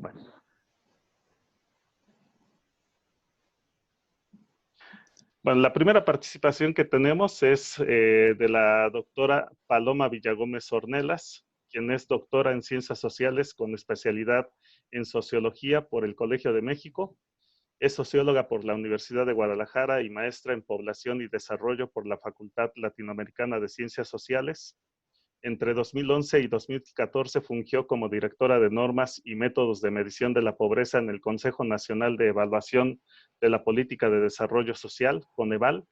Bueno. Bueno, la primera participación que tenemos es de la doctora Paloma Villagómez Ornelas, quien es doctora en Ciencias Sociales con especialidad en Sociología por el Colegio de México. Es socióloga por la Universidad de Guadalajara y maestra en Población y Desarrollo por la Facultad Latinoamericana de Ciencias Sociales. Entre 2011 y 2014 fungió como directora de normas y métodos de medición de la pobreza en el Consejo Nacional de Evaluación de la Política de Desarrollo Social, CONEVAL,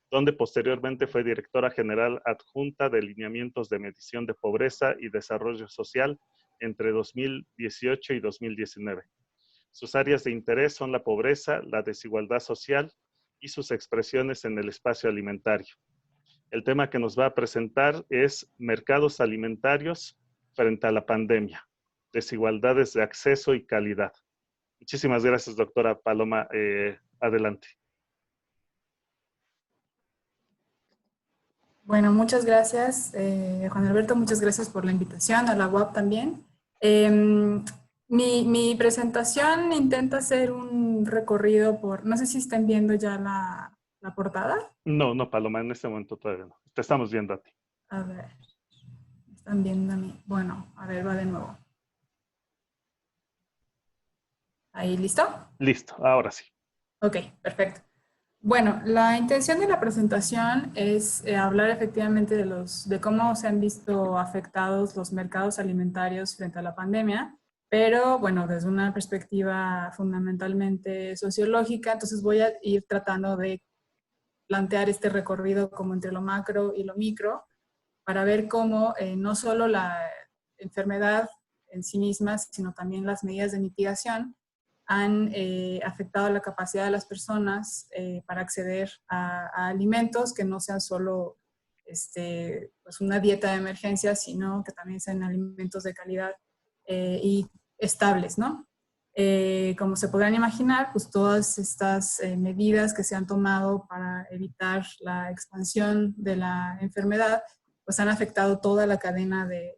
donde posteriormente fue directora general adjunta de lineamientos de medición de pobreza y desarrollo social entre 2018 y 2019. Sus áreas de interés son la pobreza, la desigualdad social y sus expresiones en el espacio alimentario. El tema que nos va a presentar es mercados alimentarios frente a la pandemia, desigualdades de acceso y calidad. Muchísimas gracias, doctora Paloma. Adelante. Bueno, muchas gracias, Juan Alberto, muchas gracias por la invitación, a la UAP también. Mi presentación intenta hacer un recorrido por, no sé si están viendo ya la portada. No, Paloma, en este momento todavía no. Te estamos viendo a ti. A ver, están viendo a mí. Bueno, a ver, va de nuevo. ¿Ahí listo? Listo, ahora sí. Ok, perfecto. Bueno, la intención de la presentación es hablar efectivamente de cómo se han visto afectados los mercados alimentarios frente a la pandemia, pero bueno, desde una perspectiva fundamentalmente sociológica. Entonces voy a ir tratando de plantear este recorrido como entre lo macro y lo micro, para ver cómo no solo la enfermedad en sí misma, sino también las medidas de mitigación han afectado la capacidad de las personas para acceder a alimentos que no sean solo pues una dieta de emergencia, sino que también sean alimentos de calidad y estables, ¿no? Como se podrán imaginar, pues todas estas medidas que se han tomado para evitar la expansión de la enfermedad, pues han afectado toda la cadena de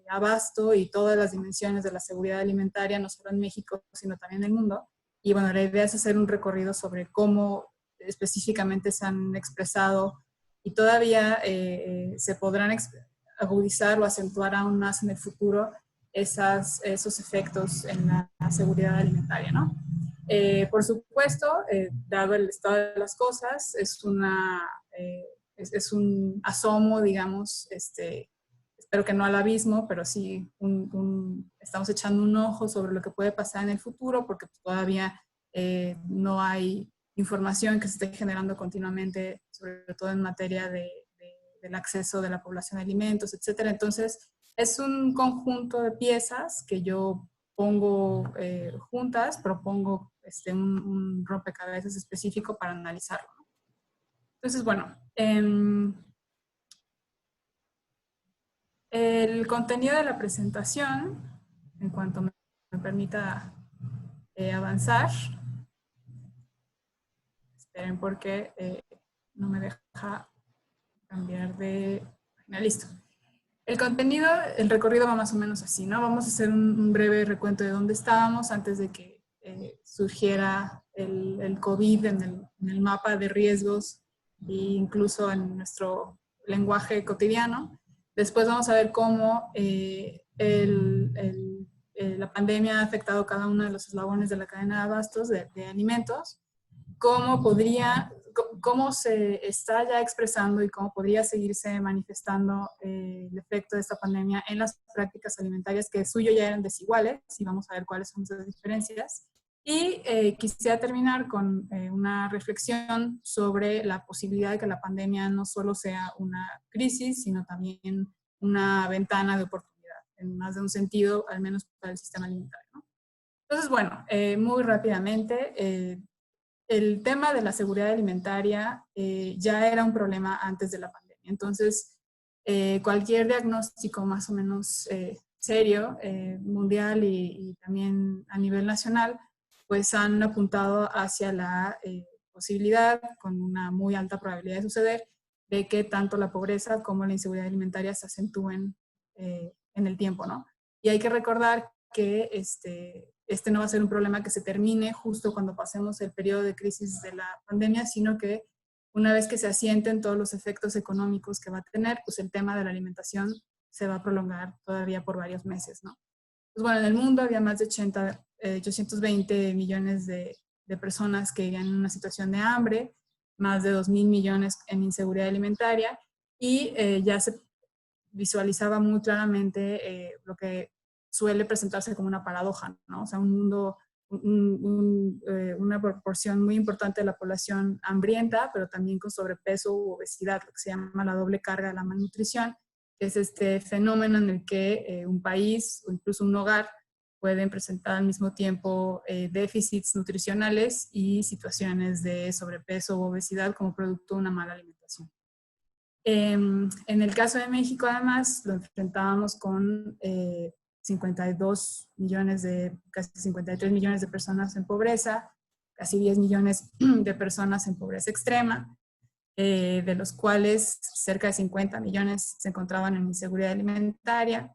abasto y todas las dimensiones de la seguridad alimentaria, no solo en México, sino también en el mundo. Y bueno, la idea es hacer un recorrido sobre cómo específicamente se han expresado y todavía se podrán agudizar o acentuar aún más en el futuro esos efectos en la seguridad alimentaria, ¿no? Por supuesto, dado el estado de las cosas, es un asomo, digamos, espero que no al abismo, pero sí estamos echando un ojo sobre lo que puede pasar en el futuro, porque todavía no hay información que se esté generando continuamente, sobre todo en materia del acceso de la población a alimentos, etcétera. Entonces, es un conjunto de piezas que yo pongo juntas, propongo un rompecabezas específico para analizarlo, ¿no? Entonces, bueno, el contenido de la presentación, en cuanto me permita avanzar, esperen porque no me deja cambiar de página. Listo. El contenido, el recorrido va más o menos así, ¿no? Vamos a hacer un breve recuento de dónde estábamos antes de que surgiera el COVID en el mapa de riesgos e incluso en nuestro lenguaje cotidiano. Después vamos a ver cómo la pandemia ha afectado cada uno de los eslabones de la cadena de abastos de alimentos, cómo se está ya expresando y cómo podría seguirse manifestando el efecto de esta pandemia en las prácticas alimentarias que suyo ya eran desiguales, y vamos a ver cuáles son esas diferencias. Y quisiera terminar con una reflexión sobre la posibilidad de que la pandemia no solo sea una crisis, sino también una ventana de oportunidad, en más de un sentido, al menos para el sistema alimentario, ¿no? Entonces, bueno, muy rápidamente, el tema de la seguridad alimentaria ya era un problema antes de la pandemia. Entonces, cualquier diagnóstico más o menos serio, mundial y también a nivel nacional, pues han apuntado hacia la posibilidad, con una muy alta probabilidad de suceder, de que tanto la pobreza como la inseguridad alimentaria se acentúen en el tiempo, ¿no? Y hay que recordar que este no va a ser un problema que se termine justo cuando pasemos el periodo de crisis de la pandemia, sino que una vez que se asienten todos los efectos económicos que va a tener, pues el tema de la alimentación se va a prolongar todavía por varios meses, ¿no? Pues bueno, en el mundo había más de 820 millones de personas que vivían en una situación de hambre, más de 2.000 millones en inseguridad alimentaria, y ya se visualizaba muy claramente lo que suele presentarse como una paradoja, ¿no? O sea, un mundo, una proporción muy importante de la población hambrienta, pero también con sobrepeso u obesidad, lo que se llama la doble carga de la malnutrición, que es este fenómeno en el que un país o incluso un hogar pueden presentar al mismo tiempo déficits nutricionales y situaciones de sobrepeso u obesidad como producto de una mala alimentación. En el caso de México, además, lo enfrentábamos con 52 millones casi 53 millones de personas en pobreza, casi 10 millones de personas en pobreza extrema, de los cuales cerca de 50 millones se encontraban en inseguridad alimentaria.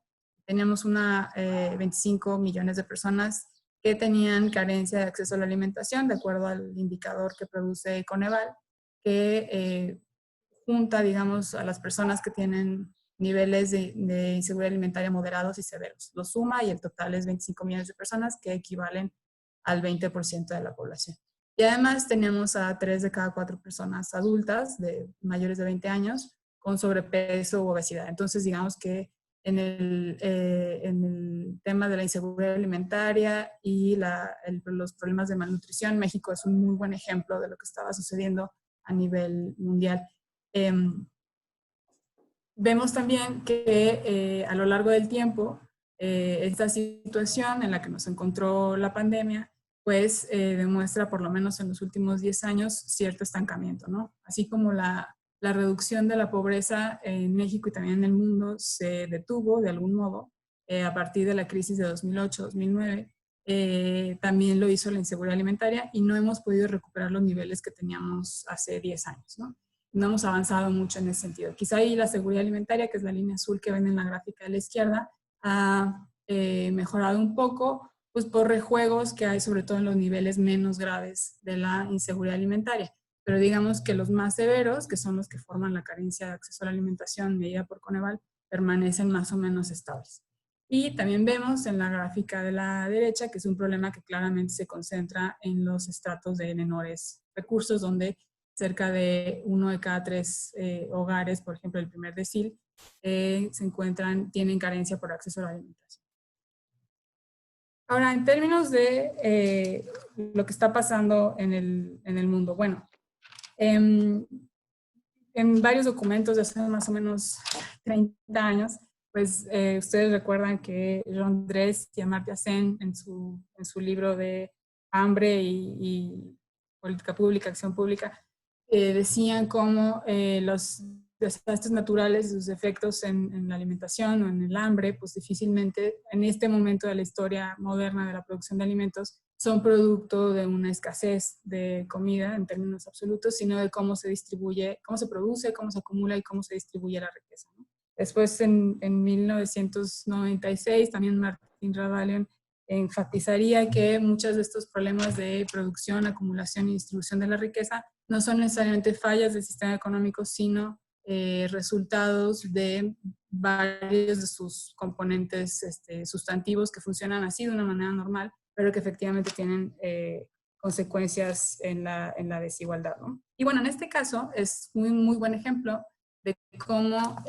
Teníamos 25 millones de personas que tenían carencia de acceso a la alimentación, de acuerdo al indicador que produce Coneval, que junta, digamos, a las personas que tienen niveles de inseguridad alimentaria moderados y severos. Lo suma y el total es 25 millones de personas que equivalen al 20% de la población. Y además tenemos a 3 de cada 4 personas adultas de mayores de 20 años con sobrepeso u obesidad. Entonces, digamos que en el tema de la inseguridad alimentaria y los problemas de malnutrición, México es un muy buen ejemplo de lo que estaba sucediendo a nivel mundial. Vemos también que a lo largo del tiempo, esta situación en la que nos encontró la pandemia, pues demuestra, por lo menos en los últimos 10 años, cierto estancamiento, ¿no? Así como la reducción de la pobreza en México y también en el mundo se detuvo de algún modo a partir de la crisis de 2008-2009, también lo hizo la inseguridad alimentaria y no hemos podido recuperar los niveles que teníamos hace 10 años, ¿no? No hemos avanzado mucho en ese sentido. Quizá ahí la seguridad alimentaria, que es la línea azul que ven en la gráfica de la izquierda, ha mejorado un poco, pues por rejuegos que hay sobre todo en los niveles menos graves de la inseguridad alimentaria. Pero digamos que los más severos, que son los que forman la carencia de acceso a la alimentación medida por Coneval, permanecen más o menos estables. Y también vemos en la gráfica de la derecha que es un problema que claramente se concentra en los estratos de menores recursos, donde cerca de 1 de cada 3 hogares, por ejemplo, el primer decil, tienen carencia por acceso a la alimentación. Ahora, en términos de lo que está pasando en el mundo, bueno, en varios documentos de hace más o menos 30 años, pues ustedes recuerdan que Jean Drèze y Amartya Sen en su libro de Hambre y Política Pública, Acción Pública, decían cómo los desastres naturales, sus efectos en la alimentación o en el hambre, pues difícilmente en este momento de la historia moderna de la producción de alimentos son producto de una escasez de comida en términos absolutos, sino de cómo se distribuye, cómo se produce, cómo se acumula y cómo se distribuye la riqueza, ¿no? Después, en 1996, también Martin Ravalion enfatizaría que muchos de estos problemas de producción, acumulación y distribución de la riqueza no son necesariamente fallas del sistema económico, sino resultados de varios de sus componentes sustantivos que funcionan así de una manera normal, pero que efectivamente tienen consecuencias en la desigualdad, ¿no? Y bueno, en este caso es muy buen ejemplo de cómo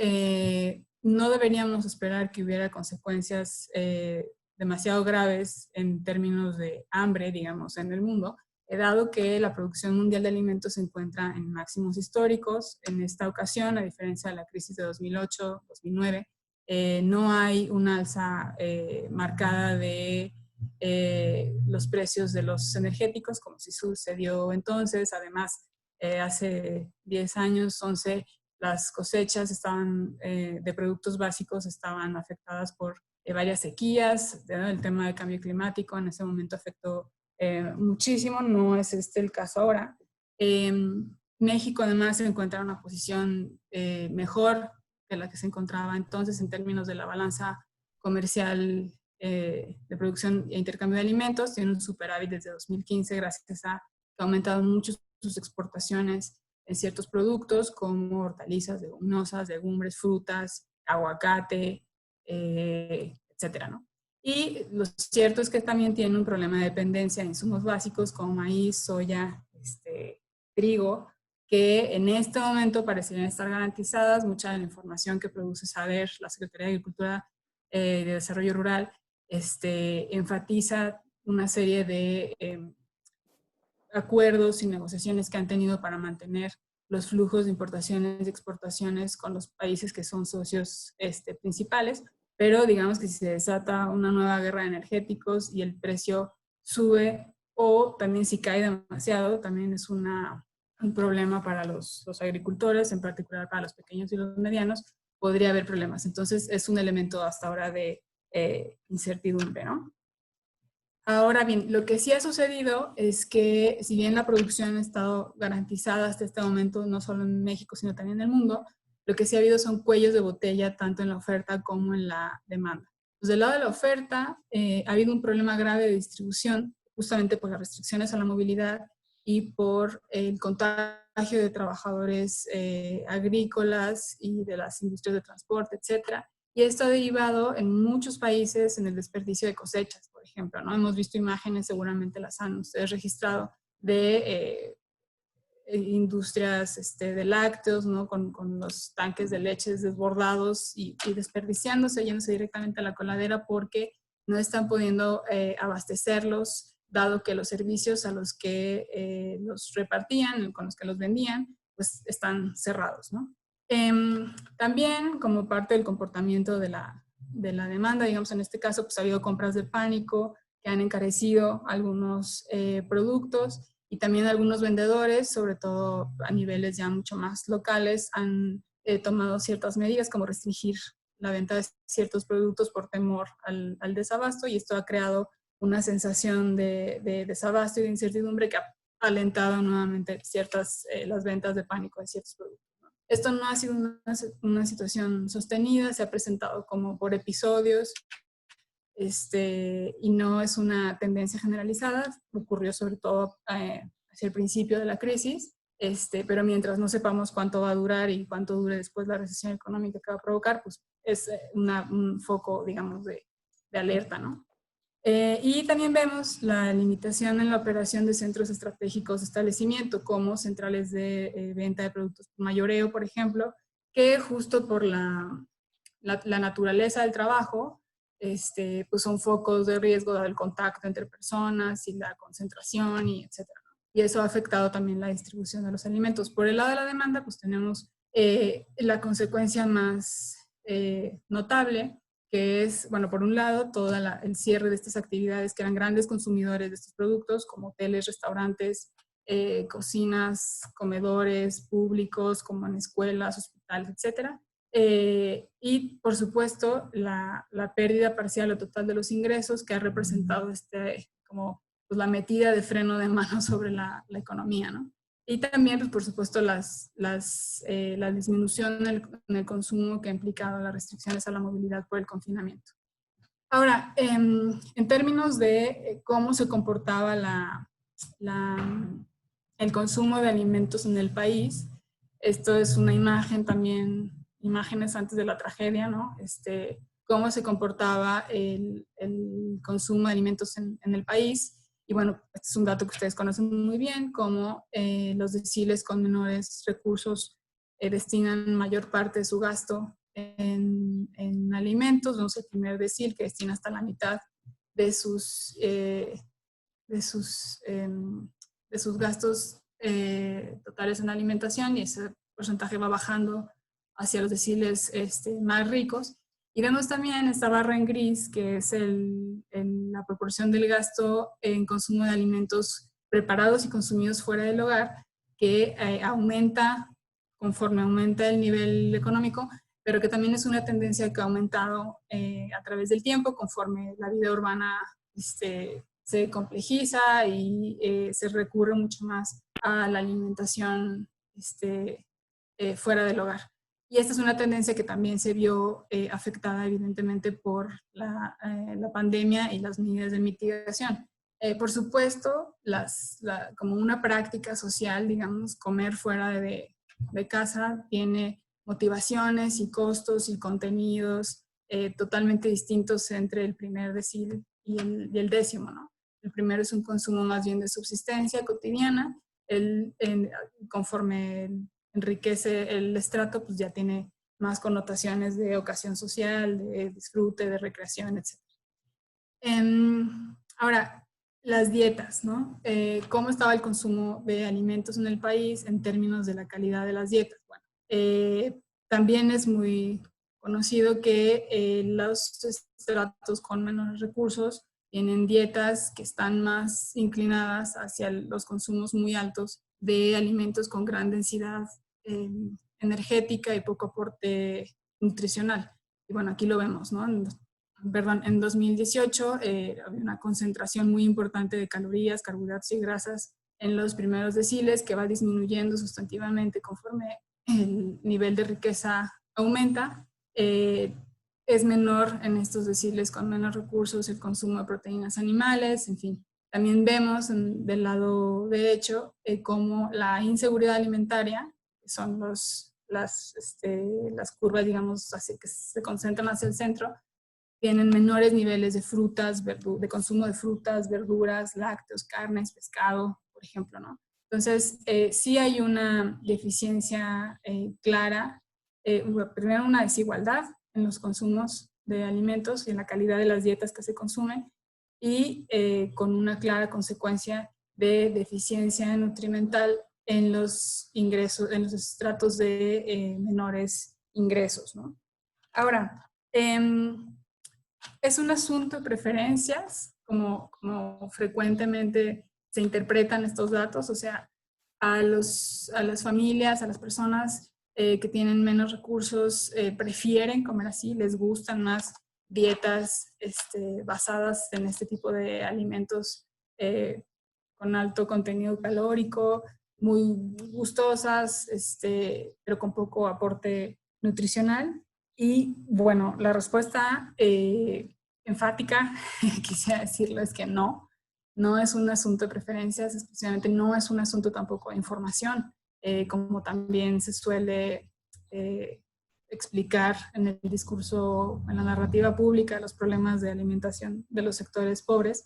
no deberíamos esperar que hubiera consecuencias demasiado graves en términos de hambre, digamos, en el mundo, dado que la producción mundial de alimentos se encuentra en máximos históricos. En esta ocasión, a diferencia de la crisis de 2008-2009, no hay una alza marcada de los precios de los energéticos, como si sucedió entonces. Además, hace 10 años, 11, las cosechas de productos básicos estaban afectadas por varias sequías. El tema del cambio climático en ese momento afectó muchísimo, no es el caso ahora. México además se encuentra en una posición mejor que la que se encontraba entonces en términos de la balanza comercial de producción e intercambio de alimentos, tiene un superávit desde 2015 gracias a que ha aumentado mucho sus exportaciones en ciertos productos como hortalizas, leguminosas, legumbres, frutas, aguacate, etcétera, ¿no? Y lo cierto es que también tiene un problema de dependencia en insumos básicos como maíz, soya, trigo, que en este momento parecerían estar garantizadas. Mucha de la información que produce SADER, la Secretaría de Agricultura de Desarrollo Rural, enfatiza una serie de acuerdos y negociaciones que han tenido para mantener los flujos de importaciones y exportaciones con los países que son socios principales, pero digamos que si se desata una nueva guerra de energéticos y el precio sube, o también si cae demasiado, también es un problema para los agricultores, en particular para los pequeños y los medianos, podría haber problemas. Entonces es un elemento hasta ahora de incertidumbre, ¿no? Ahora bien, lo que sí ha sucedido es que si bien la producción ha estado garantizada hasta este momento, no solo en México, sino también en el mundo, lo que sí ha habido son cuellos de botella tanto en la oferta como en la demanda. Pues del lado de la oferta ha habido un problema grave de distribución, justamente por las restricciones a la movilidad y por el contagio de trabajadores agrícolas y de las industrias de transporte, etcétera. Y esto ha derivado en muchos países en el desperdicio de cosechas, por ejemplo, ¿no? Hemos visto imágenes, seguramente las han ustedes registrado, de industrias de lácteos, ¿no? Con los tanques de leches desbordados y desperdiciándose, yéndose directamente a la coladera porque no están pudiendo abastecerlos, dado que los servicios a los que los repartían, con los que los vendían, pues están cerrados, ¿no? También, como parte del comportamiento de la demanda, digamos, en este caso, pues ha habido compras de pánico que han encarecido algunos productos, y también algunos vendedores, sobre todo a niveles ya mucho más locales, han tomado ciertas medidas como restringir la venta de ciertos productos por temor al desabasto, y esto ha creado una sensación de desabasto y de incertidumbre que ha alentado nuevamente las ventas de pánico de ciertos productos. Esto no ha sido una situación sostenida, se ha presentado como por episodios, y no es una tendencia generalizada, ocurrió sobre todo hacia el principio de la crisis, pero mientras no sepamos cuánto va a durar y cuánto dure después la recesión económica que va a provocar, pues es un foco, digamos, de alerta, ¿no? Y también vemos la limitación en la operación de centros estratégicos de establecimiento, como centrales de venta de productos por mayoreo, por ejemplo, que justo por la naturaleza del trabajo, pues son focos de riesgo del contacto entre personas y la concentración y etcétera. Y eso ha afectado también la distribución de los alimentos. Por el lado de la demanda, pues tenemos la consecuencia más notable, que es, bueno, por un lado, todo el cierre de estas actividades que eran grandes consumidores de estos productos, como hoteles, restaurantes, cocinas, comedores públicos, como en escuelas, hospitales, etcétera. Y, por supuesto, la pérdida parcial o total de los ingresos que ha representado como pues, la metida de freno de mano sobre la economía, ¿no? Y también, pues, por supuesto, la disminución en el consumo que ha implicado las restricciones a la movilidad por el confinamiento. Ahora, en términos de cómo se comportaba el consumo de alimentos en el país, esto es una imagen también, imágenes antes de la tragedia, ¿no? Cómo se comportaba el consumo de alimentos en el país. Y bueno, este es un dato que ustedes conocen muy bien, cómo los deciles con menores recursos destinan mayor parte de su gasto en alimentos. Vemos el primer decil que destina hasta la mitad de sus gastos totales en alimentación, y ese porcentaje va bajando hacia los deciles más ricos. Y vemos también esta barra en gris, que es la proporción del gasto en consumo de alimentos preparados y consumidos fuera del hogar, que aumenta conforme aumenta el nivel económico, pero que también es una tendencia que ha aumentado a través del tiempo, conforme la vida urbana se complejiza y se recurre mucho más a la alimentación fuera del hogar. Y esta es una tendencia que también se vio afectada evidentemente por la pandemia y las medidas de mitigación. Por supuesto, como una práctica social, digamos, comer fuera de casa tiene motivaciones y costos y contenidos totalmente distintos entre el primer decil y el décimo, ¿no? El primero es un consumo más bien de subsistencia cotidiana, conforme enriquece el estrato, pues ya tiene más connotaciones de ocasión social, de disfrute, de recreación, etc. Ahora, las dietas, ¿no? ¿Cómo estaba el consumo de alimentos en el país en términos de la calidad de las dietas? Bueno, también es muy conocido que los estratos con menores recursos tienen dietas que están más inclinadas hacia los consumos muy altos de alimentos con gran densidad energética y poco aporte nutricional. Y bueno, aquí lo vemos, ¿no? En 2018 había una concentración muy importante de calorías, carbohidratos y grasas en los primeros deciles que va disminuyendo sustantivamente conforme el nivel de riqueza aumenta. Es menor en estos deciles con menos recursos el consumo de proteínas animales, en fin. También vemos del lado derecho cómo la inseguridad alimentaria, que son las curvas, digamos, así que se concentran hacia el centro, tienen menores niveles de frutas, de consumo de frutas, verduras, lácteos, carnes, pescado, por ejemplo, ¿no? Entonces, sí hay una deficiencia clara, primero una desigualdad en los consumos de alimentos y en la calidad de las dietas que se consumen, y con una clara consecuencia de deficiencia nutrimental en los ingresos, en los estratos de menores ingresos, ¿no? Ahora, es un asunto de preferencias, como frecuentemente se interpretan estos datos, o sea, a las familias, a las personas que tienen menos recursos, prefieren comer así, les gustan más dietas basadas en este tipo de alimentos con alto contenido calórico, muy gustosas, pero con poco aporte nutricional. Y bueno, la respuesta enfática, quisiera decirlo, es que no es un asunto de preferencias, especialmente no es un asunto tampoco de información, como también se suele explicar en el discurso, en la narrativa pública, los problemas de alimentación de los sectores pobres.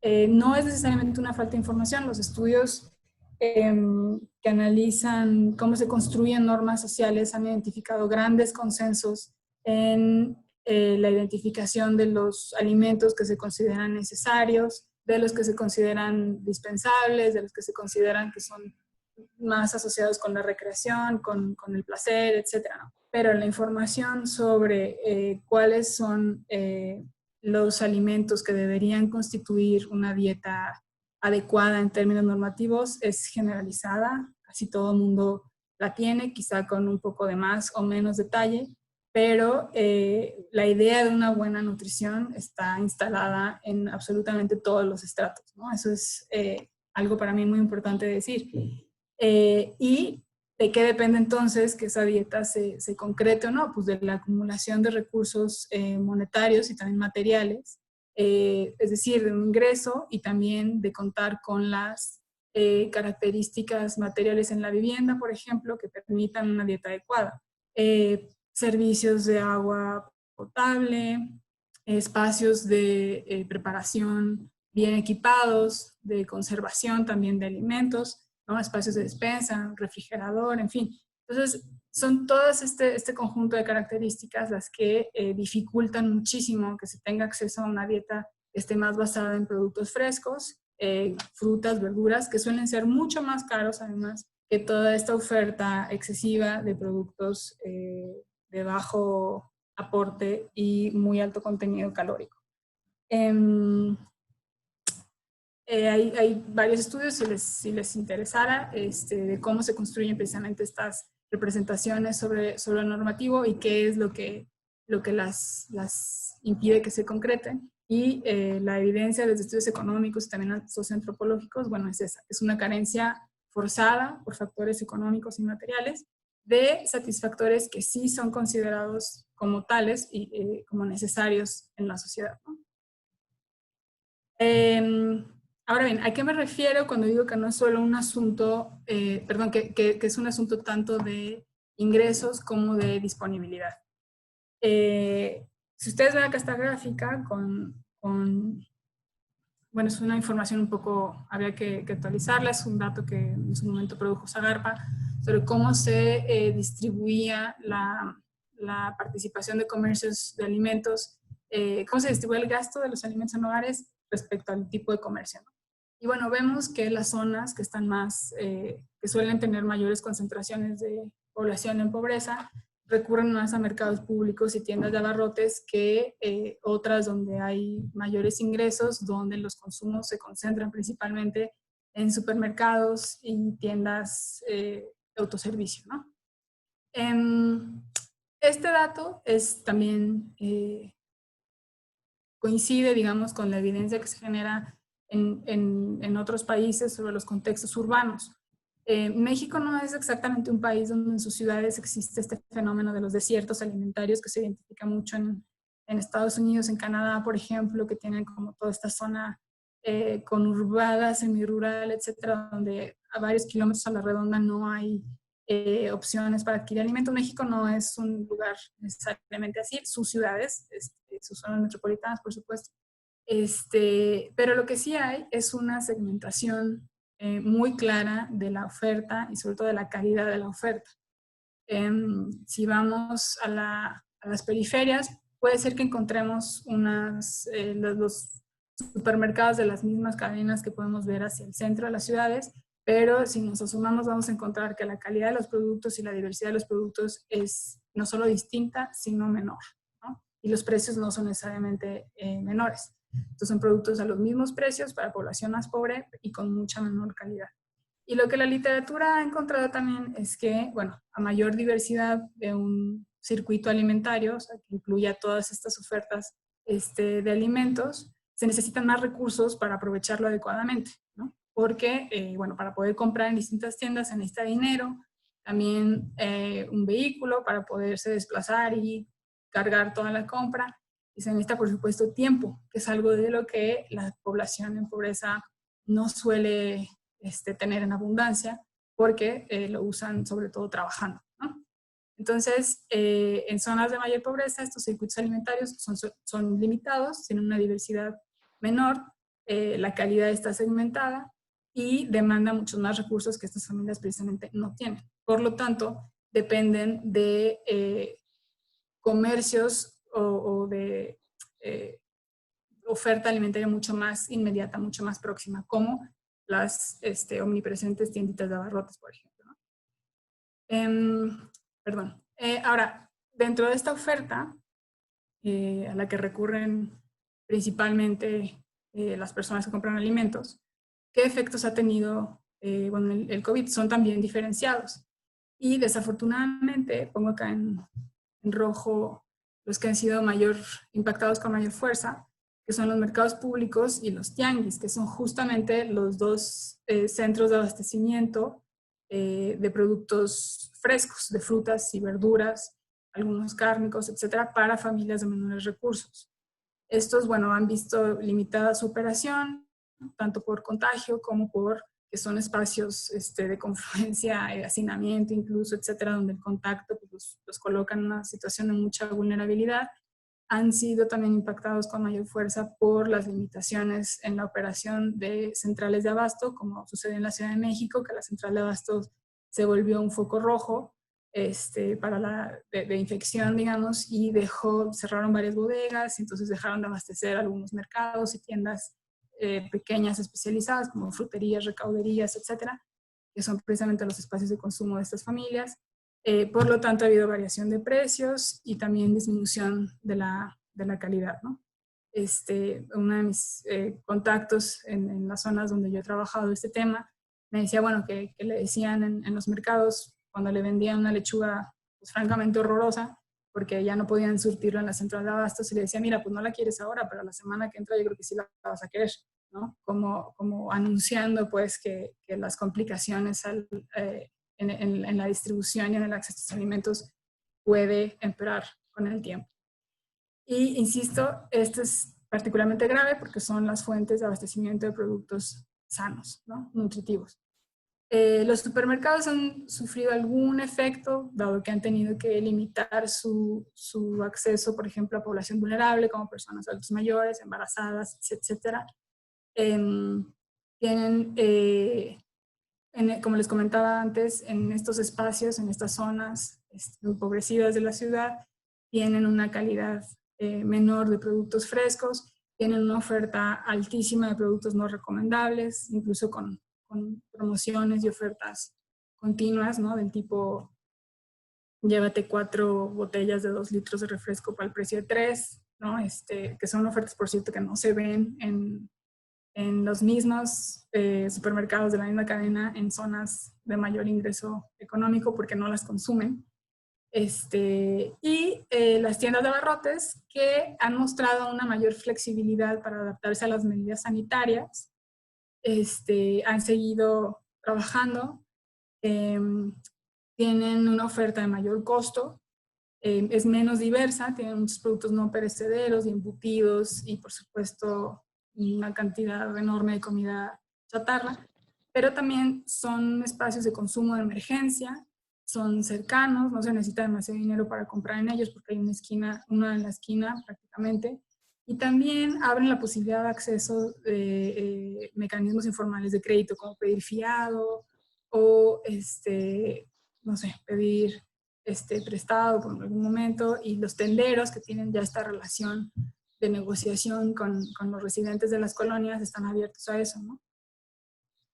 No es necesariamente una falta de información. Los estudios que analizan cómo se construyen normas sociales han identificado grandes consensos en la identificación de los alimentos que se consideran necesarios, de los que se consideran dispensables, de los que se consideran que son más asociados con la recreación, con el placer, etc. ¿no? Pero la información sobre cuáles son los alimentos que deberían constituir una dieta adecuada en términos normativos es generalizada, casi todo el mundo la tiene, quizá con un poco de más o menos detalle, pero la idea de una buena nutrición está instalada en absolutamente todos los estratos, ¿no? Eso es algo para mí muy importante decir. Y ¿de qué depende entonces que esa dieta se concrete o no? Pues de la acumulación de recursos monetarios y también materiales, es decir, de un ingreso y también de contar con las características materiales en la vivienda, por ejemplo, que permitan una dieta adecuada. Servicios de agua potable, espacios de preparación bien equipados, de conservación también de alimentos, ¿no? Espacios de despensa, refrigerador, en fin. Entonces, son todas este conjunto de características las que dificultan muchísimo que se tenga acceso a una dieta que esté más basada en productos frescos, frutas, verduras, que suelen ser mucho más caros además que toda esta oferta excesiva de productos de bajo aporte y muy alto contenido calórico. Hay varios estudios, si les interesara, de cómo se construyen precisamente estas representaciones sobre lo normativo y qué es lo que las impide que se concreten. Y la evidencia desde estudios económicos y también socioantropológicos, bueno, es esa, es una carencia forzada por factores económicos y materiales de satisfactores que sí son considerados como tales y como necesarios en la sociedad, ¿no? Ahora bien, ¿a qué me refiero cuando digo que no es solo un asunto, perdón, que es un asunto tanto de ingresos como de disponibilidad? Si ustedes ven acá esta gráfica bueno, es una información un poco, habría que actualizarla, es un dato que en su momento produjo Zagarpa, sobre cómo se distribuía la participación de comercios de alimentos, cómo se distribuye el gasto de los alimentos en hogares respecto al tipo de comercio, ¿no? Y bueno, vemos que las zonas que están más, que suelen tener mayores concentraciones de población en pobreza, recurren más a mercados públicos y tiendas de abarrotes que otras donde hay mayores ingresos, donde los consumos se concentran principalmente en supermercados y tiendas de autoservicio, ¿no? Este dato es también coincide, digamos, con la evidencia que se genera en otros países sobre los contextos urbanos. México no es exactamente un país donde en sus ciudades existe este fenómeno de los desiertos alimentarios que se identifica mucho en Estados Unidos, en Canadá, por ejemplo, que tienen como toda esta zona conurbada, semirural, etcétera, donde a varios kilómetros a la redonda no hay opciones para adquirir alimento. México no es un lugar necesariamente así, sus ciudades, sus zonas metropolitanas, por supuesto. Pero lo que sí hay es una segmentación muy clara de la oferta y sobre todo de la calidad de la oferta. Si vamos a las periferias, puede ser que encontremos los supermercados de las mismas cadenas que podemos ver hacia el centro de las ciudades, pero si nos asomamos vamos a encontrar que la calidad de los productos y la diversidad de los productos es no solo distinta, sino menor, ¿no? Y los precios no son necesariamente menores. Entonces son productos a los mismos precios para población más pobre y con mucha menor calidad. Y lo que la literatura ha encontrado también es que, bueno, a mayor diversidad de un circuito alimentario, o sea, que incluya todas estas ofertas de alimentos, se necesitan más recursos para aprovecharlo adecuadamente, ¿no? Porque, bueno, para poder comprar en distintas tiendas se necesita dinero, también un vehículo para poderse desplazar y cargar toda la compra, y se necesita, por supuesto, tiempo, que es algo de lo que la población en pobreza no suele tener en abundancia, porque lo usan sobre todo trabajando, ¿no? Entonces, en zonas de mayor pobreza, estos circuitos alimentarios son limitados, tienen una diversidad menor, la calidad está segmentada y demanda muchos más recursos que estas familias precisamente no tienen. Por lo tanto, dependen de comercios o de oferta alimentaria mucho más inmediata, mucho más próxima, como las omnipresentes tienditas de abarrotes, por ejemplo, ¿no? Perdón. Ahora, dentro de esta oferta, a la que recurren principalmente las personas que compran alimentos, ¿qué efectos ha tenido bueno, el COVID? Son también diferenciados. Y desafortunadamente, pongo acá en rojo los que han sido impactados con mayor fuerza, que son los mercados públicos y los tianguis, que son justamente los dos centros de abastecimiento de productos frescos, de frutas y verduras, algunos cárnicos, etcétera, para familias de menores recursos. Estos, bueno, han visto limitada su operación, tanto por contagio como por que son espacios de confluencia, hacinamiento incluso, etcétera, donde el contacto pues, los coloca en una situación de mucha vulnerabilidad. Han sido también impactados con mayor fuerza por las limitaciones en la operación de centrales de abasto, como sucedió en la Ciudad de México, que la central de abasto se volvió un foco rojo para de infección, digamos, y cerraron varias bodegas, entonces dejaron de abastecer algunos mercados y tiendas pequeñas especializadas, como fruterías, recauderías, etcétera, que son precisamente los espacios de consumo de estas familias. Por lo tanto, ha habido variación de precios y también disminución de la calidad, ¿no? Uno de mis contactos en las zonas donde yo he trabajado este tema me decía, bueno, que le decían en los mercados cuando le vendían una lechuga pues, francamente horrorosa, porque ya no podían surtirlo en la central de abastos, y le decía, mira, pues no la quieres ahora, pero la semana que entra yo creo que sí la vas a querer, ¿no? Como anunciando pues que las complicaciones en la distribución y en el acceso a estos alimentos puede empeorar con el tiempo. Y insisto, esto es particularmente grave porque son las fuentes de abastecimiento de productos sanos, ¿no? Nutritivos. Los supermercados han sufrido algún efecto, dado que han tenido que limitar su acceso, por ejemplo, a población vulnerable, como personas adultos mayores, embarazadas, etcétera. Tienen, como les comentaba antes, en estos espacios, en estas zonas empobrecidas de la ciudad, tienen una calidad menor de productos frescos, tienen una oferta altísima de productos no recomendables, incluso con promociones y ofertas continuas, ¿no? Del tipo, llévate 4 botellas de 2 litros de refresco para el precio de 3, ¿no? Que son ofertas, por cierto, que no se ven en los mismos supermercados de la misma cadena en zonas de mayor ingreso económico porque no las consumen. Y las tiendas de abarrotes que han mostrado una mayor flexibilidad para adaptarse a las medidas sanitarias, han seguido trabajando, tienen una oferta de mayor costo, es menos diversa, tienen muchos productos no perecederos y embutidos y por supuesto una cantidad enorme de comida chatarra, pero también son espacios de consumo de emergencia, son cercanos, no se necesita demasiado dinero para comprar en ellos porque hay una en la esquina prácticamente, y también abren la posibilidad de acceso de mecanismos informales de crédito como pedir fiado o no sé, pedir prestado por algún momento, y los tenderos que tienen ya esta relación de negociación con los residentes de las colonias están abiertos a eso, ¿no?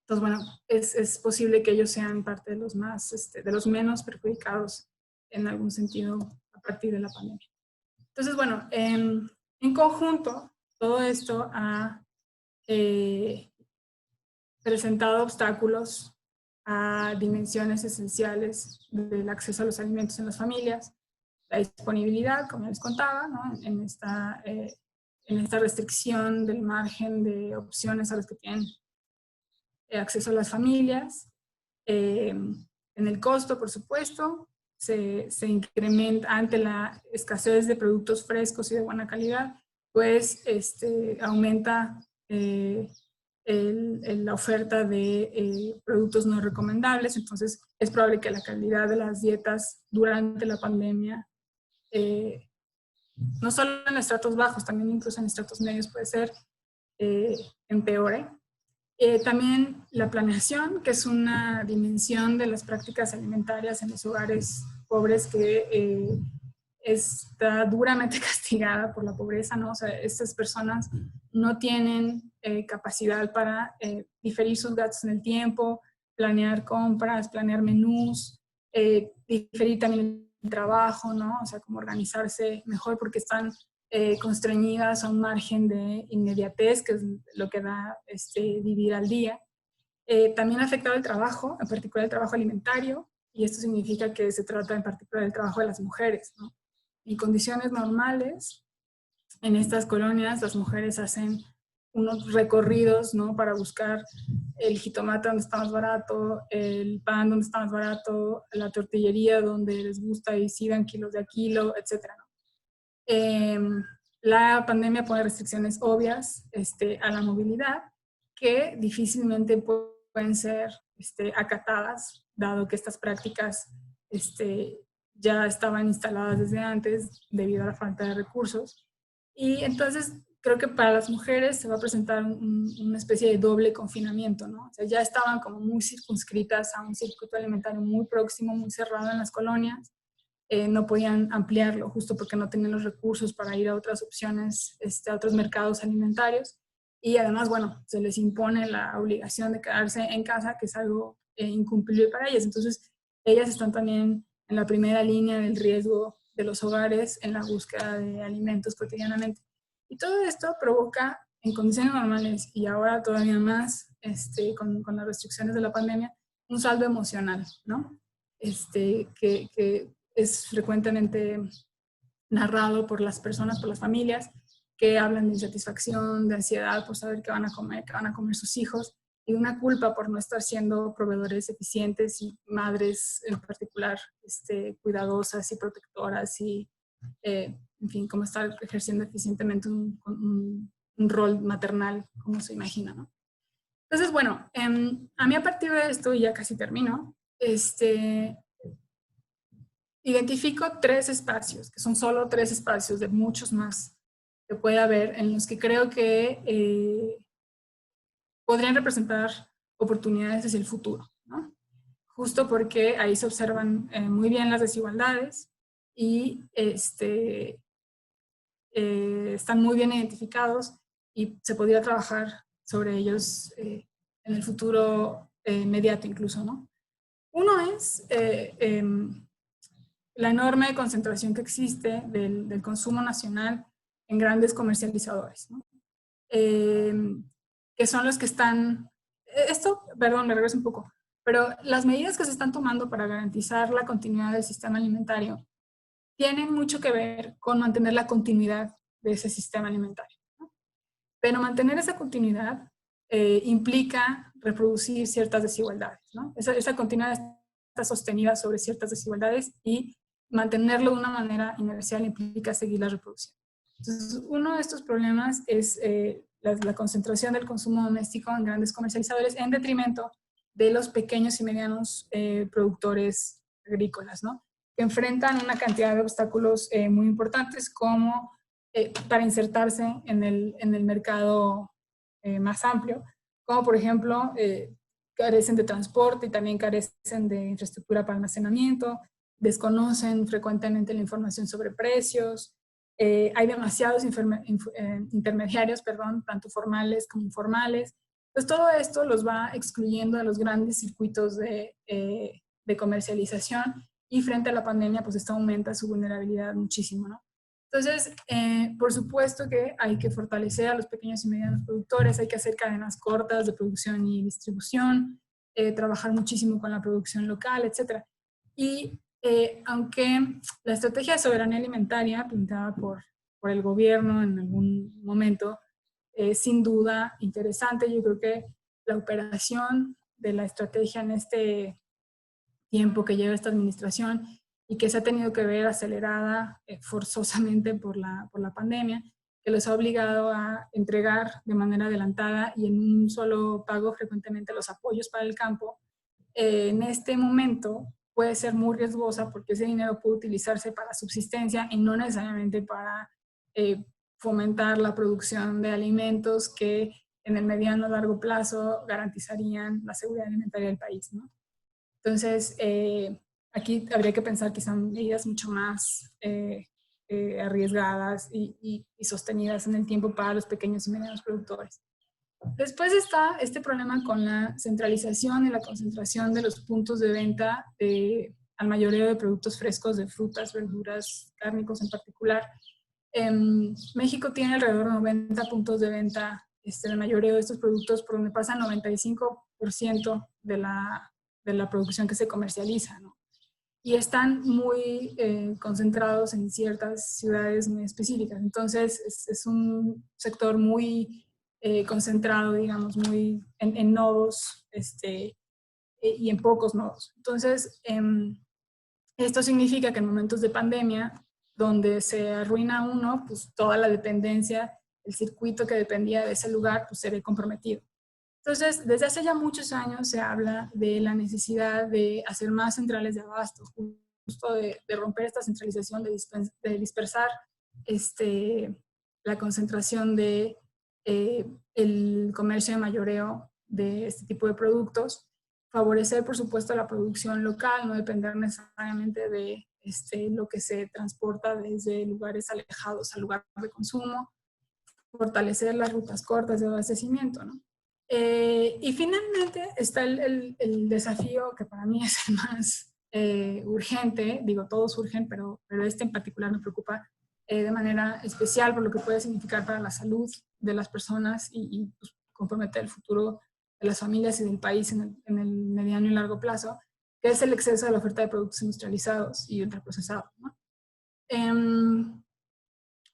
Entonces, bueno, es posible que ellos sean parte de los de los menos perjudicados en algún sentido a partir de la pandemia. Entonces, bueno, en conjunto, todo esto ha presentado obstáculos a dimensiones esenciales del acceso a los alimentos en las familias, la disponibilidad, como les contaba, ¿no? en esta restricción del margen de opciones a las que tienen acceso a las familias, en el costo, por supuesto, se incrementa ante la escasez de productos frescos y de buena calidad, pues aumenta la oferta de productos no recomendables. Entonces es probable que la calidad de las dietas durante la pandemia, no solo en estratos bajos, también incluso en estratos medios puede ser, empeore. También la planeación, que es una dimensión de las prácticas alimentarias en los hogares pobres que está duramente castigada por la pobreza, ¿no? O sea, estas personas no tienen capacidad para diferir sus gastos en el tiempo, planear compras, planear menús, diferir también el trabajo, ¿no? O sea, como organizarse mejor porque están constreñidas a un margen de inmediatez, que es lo que da vivir al día. También ha afectado el trabajo, en particular el trabajo alimentario, y esto significa que se trata en particular del trabajo de las mujeres, ¿no? En condiciones normales, en estas colonias, las mujeres hacen unos recorridos, ¿no? Para buscar el jitomate donde está más barato, el pan donde está más barato, la tortillería donde les gusta y sí dan kilos de a kilo, etc., ¿no? La pandemia pone restricciones obvias a la movilidad que difícilmente pueden ser acatadas, dado que estas prácticas ya estaban instaladas desde antes debido a la falta de recursos. Y entonces creo que para las mujeres se va a presentar una especie de doble confinamiento, ¿no? O sea, ya estaban como muy circunscritas a un circuito alimentario muy próximo, muy cerrado en las colonias. No podían ampliarlo justo porque no tenían los recursos para ir a otras opciones, a otros mercados alimentarios. Y además, bueno, se les impone la obligación de quedarse en casa, que es algo incumplible para ellas. Entonces, ellas están también en la primera línea del riesgo de los hogares en la búsqueda de alimentos cotidianamente. Y todo esto provoca, en condiciones normales y ahora todavía más con las restricciones de la pandemia, un saldo emocional, ¿no? Que es frecuentemente narrado por las personas, por las familias, que hablan de insatisfacción, de ansiedad por saber qué van a comer sus hijos. y una culpa por no estar siendo proveedores eficientes y madres en particular cuidadosas y protectoras y, en fin, cómo estar ejerciendo eficientemente un rol maternal, como se imagina, ¿no? Entonces, bueno, a mí a partir de esto, y ya casi termino, identifico 3 espacios, que son solo 3 espacios de muchos más que puede haber, en los que creo que podrían representar oportunidades hacia el futuro, ¿no? Justo porque ahí se observan muy bien las desigualdades y están muy bien identificados y se podría trabajar sobre ellos en el futuro inmediato incluso, ¿no? Uno es la enorme concentración que existe del consumo nacional en grandes comercializadores, ¿no? Que son los que están, perdón, me regreso un poco, pero las medidas que se están tomando para garantizar la continuidad del sistema alimentario tienen mucho que ver con mantener la continuidad de ese sistema alimentario, ¿no? Pero mantener esa continuidad implica reproducir ciertas desigualdades, ¿no? Esa continuidad está sostenida sobre ciertas desigualdades y mantenerlo de una manera inercial implica seguirla reproduciendo. Entonces, uno de estos problemas es la concentración del consumo doméstico en grandes comercializadores en detrimento de los pequeños y medianos productores agrícolas, ¿no? Que enfrentan una cantidad de obstáculos muy importantes como para insertarse en el mercado más amplio, como por ejemplo carecen de transporte y también carecen de infraestructura para almacenamiento, desconocen frecuentemente la información sobre precios, hay demasiados intermediarios, perdón, tanto formales como informales. Pues todo esto los va excluyendo de los grandes circuitos de comercialización y frente a la pandemia, pues esto aumenta su vulnerabilidad muchísimo, ¿no? Entonces, por supuesto que hay que fortalecer a los pequeños y medianos productores, hay que hacer cadenas cortas de producción y distribución, trabajar muchísimo con la producción local, etc. Y aunque la estrategia de soberanía alimentaria planteada por el gobierno en algún momento es sin duda interesante, yo creo que la operación de la estrategia en este tiempo que lleva esta administración y que se ha tenido que ver acelerada forzosamente por la pandemia, que los ha obligado a entregar de manera adelantada y en un solo pago frecuentemente los apoyos para el campo, en este momento puede ser muy riesgosa porque ese dinero puede utilizarse para subsistencia y no necesariamente para fomentar la producción de alimentos que en el mediano o largo plazo garantizarían la seguridad alimentaria del país, ¿no? Entonces, aquí habría que pensar que son medidas mucho más arriesgadas y sostenidas en el tiempo para los pequeños y medianos productores. Después está este problema con la centralización y la concentración de los puntos de venta al mayoreo de productos frescos, de frutas, verduras, cárnicos en particular. México tiene alrededor de 90 puntos de venta del mayoreo de estos productos, por donde pasa el 95% de la producción que se comercializa, ¿no? Y están muy concentrados en ciertas ciudades muy específicas. Entonces, es un sector muy concentrado, digamos, muy en nodos y en pocos nodos. Entonces, esto significa que en momentos de pandemia, donde se arruina uno, pues toda la dependencia, el circuito que dependía de ese lugar, pues se ve comprometido. Entonces, desde hace ya muchos años se habla de la necesidad de hacer más centrales de abasto, justo de romper esta centralización, de dispersar la concentración de el comercio de mayoreo de este tipo de productos, favorecer, por supuesto, la producción local, no depender necesariamente de lo que se transporta desde lugares alejados al lugar de consumo, fortalecer las rutas cortas de abastecimiento, ¿no? Y finalmente está el desafío que para mí es el más urgente, digo, todos surgen, pero este en particular me preocupa de manera especial por lo que puede significar para la salud de las personas y pues, comprometer el futuro de las familias y del país en el mediano y largo plazo, que es el exceso de la oferta de productos industrializados y ultraprocesados, ¿no?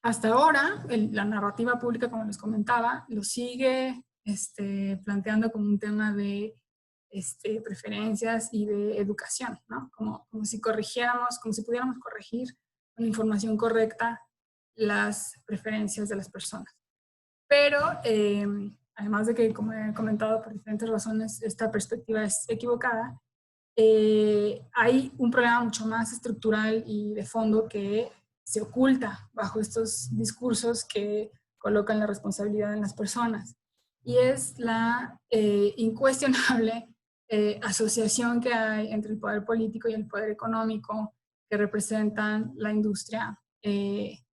Hasta ahora, la narrativa pública, como les comentaba, lo sigue planteando como un tema de preferencias y de educación, ¿no? Como si corrigiéramos, como si pudiéramos corregir con información correcta las preferencias de las personas. Pero, además de que, como he comentado, por diferentes razones, esta perspectiva es equivocada, hay un problema mucho más estructural y de fondo que se oculta bajo estos discursos que colocan la responsabilidad en las personas. Y es la incuestionable asociación que hay entre el poder político y el poder económico que representan la industria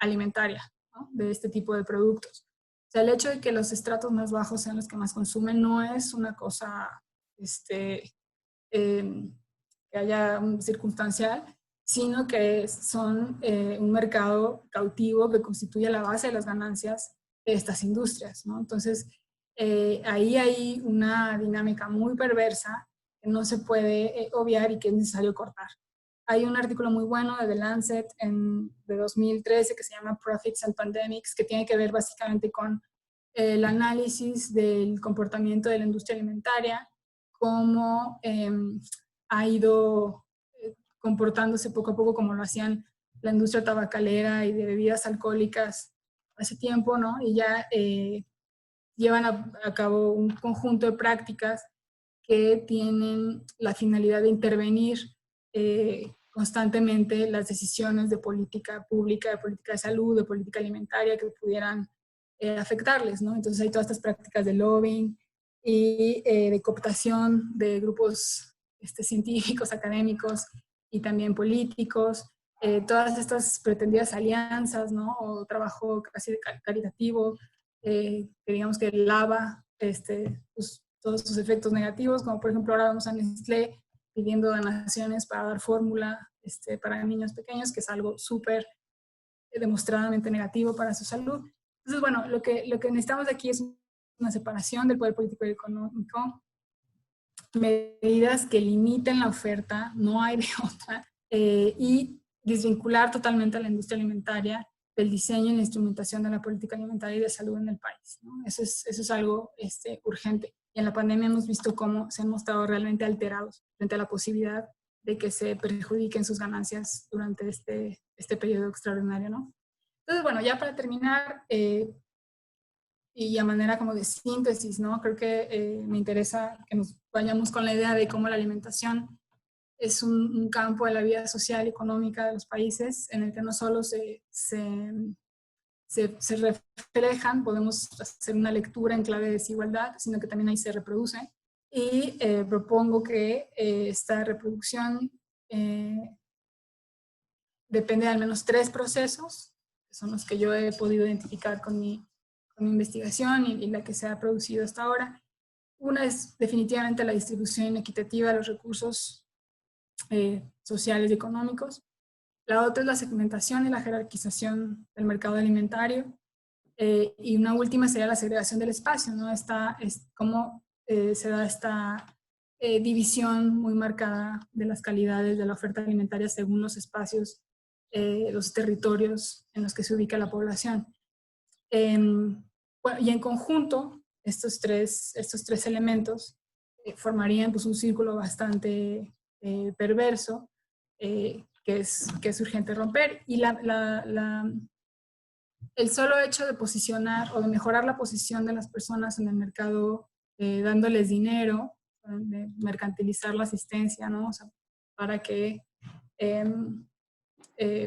alimentaria, ¿no? De este tipo de productos. O sea, el hecho de que los estratos más bajos sean los que más consumen no es una cosa que haya un circunstancial, sino que son un mercado cautivo que constituye la base de las ganancias de estas industrias, ¿no? Entonces, ahí hay una dinámica muy perversa que no se puede obviar y que es necesario cortar. Hay un artículo muy bueno de The Lancet de 2013 que se llama Profits and Pandemics, que tiene que ver básicamente con el análisis del comportamiento de la industria alimentaria, cómo ha ido comportándose poco a poco como lo hacían la industria tabacalera y de bebidas alcohólicas hace tiempo, ¿no? Y ya llevan a cabo un conjunto de prácticas que tienen la finalidad de intervenir constantemente las decisiones de política pública, de política de salud, de política alimentaria que pudieran afectarles, ¿no? Entonces hay todas estas prácticas de lobbying y de cooptación de grupos científicos, académicos y también políticos, todas estas pretendidas alianzas, ¿no? O trabajo casi caritativo, que digamos que lava pues, todos sus efectos negativos, como por ejemplo ahora vamos a Nestlé pidiendo donaciones para dar fórmula para niños pequeños, que es algo súper demostradamente negativo para su salud. Entonces, bueno, lo que necesitamos aquí es una separación del poder político y económico, medidas que limiten la oferta, no hay de otra, y desvincular totalmente a la industria alimentaria del diseño y la instrumentación de la política alimentaria y de salud en el país, ¿no? Eso es algo urgente. Y en la pandemia hemos visto cómo se han mostrado realmente alterados frente a la posibilidad de que se perjudiquen sus ganancias durante este periodo extraordinario, ¿no? Entonces, bueno, ya para terminar, y a manera como de síntesis, ¿no? Creo que me interesa que nos vayamos con la idea de cómo la alimentación es un campo de la vida social y económica de los países en el que no solo se reflejan, podemos hacer una lectura en clave de desigualdad, sino que también ahí se reproduce. Y propongo que esta reproducción depende de al menos 3 procesos, que son los que yo he podido identificar con mi investigación y la que se ha producido hasta ahora. Una es definitivamente la distribución equitativa de los recursos sociales y económicos. La otra es la segmentación y la jerarquización del mercado alimentario. Y una última sería la segregación del espacio, ¿no? Cómo se da esta división muy marcada de las calidades de la oferta alimentaria según los espacios, los territorios en los que se ubica la población. Bueno, y en conjunto, estos tres elementos formarían pues, un círculo bastante perverso que es urgente romper. Y el solo hecho de posicionar o de mejorar la posición de las personas en el mercado, dándoles dinero, de mercantilizar la asistencia, ¿no? O sea, para que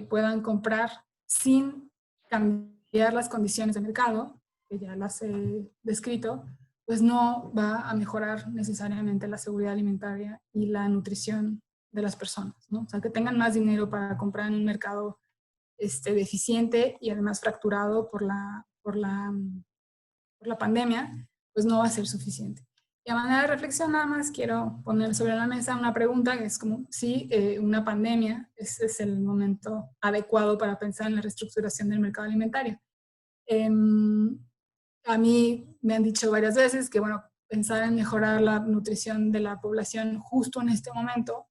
puedan comprar sin cambiar las condiciones de mercado, que ya las he descrito, pues no va a mejorar necesariamente la seguridad alimentaria y la nutrición de las personas, ¿no? O sea, que tengan más dinero para comprar en un mercado deficiente y además fracturado por la pandemia, pues no va a ser suficiente. Y a manera de reflexión nada más quiero poner sobre la mesa una pregunta que es como si una pandemia es el momento adecuado para pensar en la reestructuración del mercado alimentario. A mí me han dicho varias veces que, bueno, pensar en mejorar la nutrición de la población justo en este momento,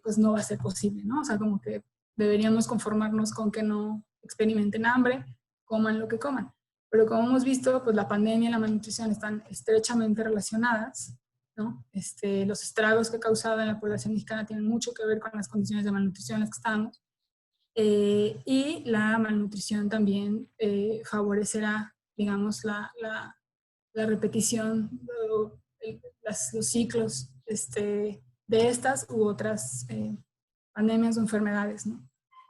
pues no va a ser posible, ¿no? O sea, como que deberíamos conformarnos con que no experimenten hambre, coman lo que coman. pero como hemos visto, pues la pandemia y la malnutrición están estrechamente relacionadas, ¿no? Los estragos que ha causado en la población mexicana tienen mucho que ver con las condiciones de malnutrición en las que estamos. Y la malnutrición también favorecerá, digamos, la repetición, los ciclos de estas u otras pandemias o enfermedades, ¿no?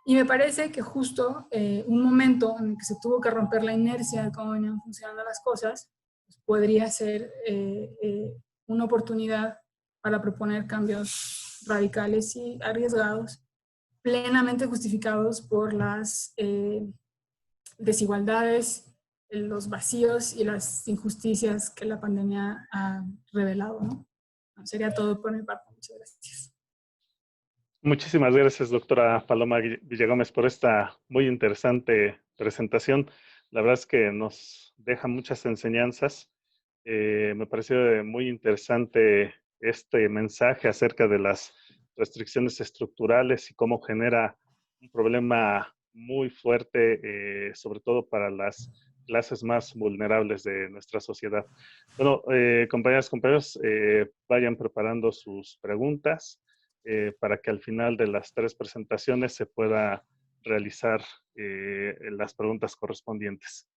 Y me parece que justo un momento en el que se tuvo que romper la inercia de cómo venían funcionando las cosas, pues podría ser una oportunidad para proponer cambios radicales y arriesgados, plenamente justificados por las desigualdades, los vacíos y las injusticias que la pandemia ha revelado, ¿no? Sería todo por mi parte. Muchas gracias. Muchísimas gracias, doctora Paloma Villagómez, por esta muy interesante presentación. La verdad es que nos deja muchas enseñanzas. Me pareció muy interesante este mensaje acerca de las restricciones estructurales y cómo genera un problema muy fuerte, sobre todo para las clases más vulnerables de nuestra sociedad. Bueno, compañeras, compañeros, vayan preparando sus preguntas para que al final de las 3 presentaciones se pueda realizar las preguntas correspondientes.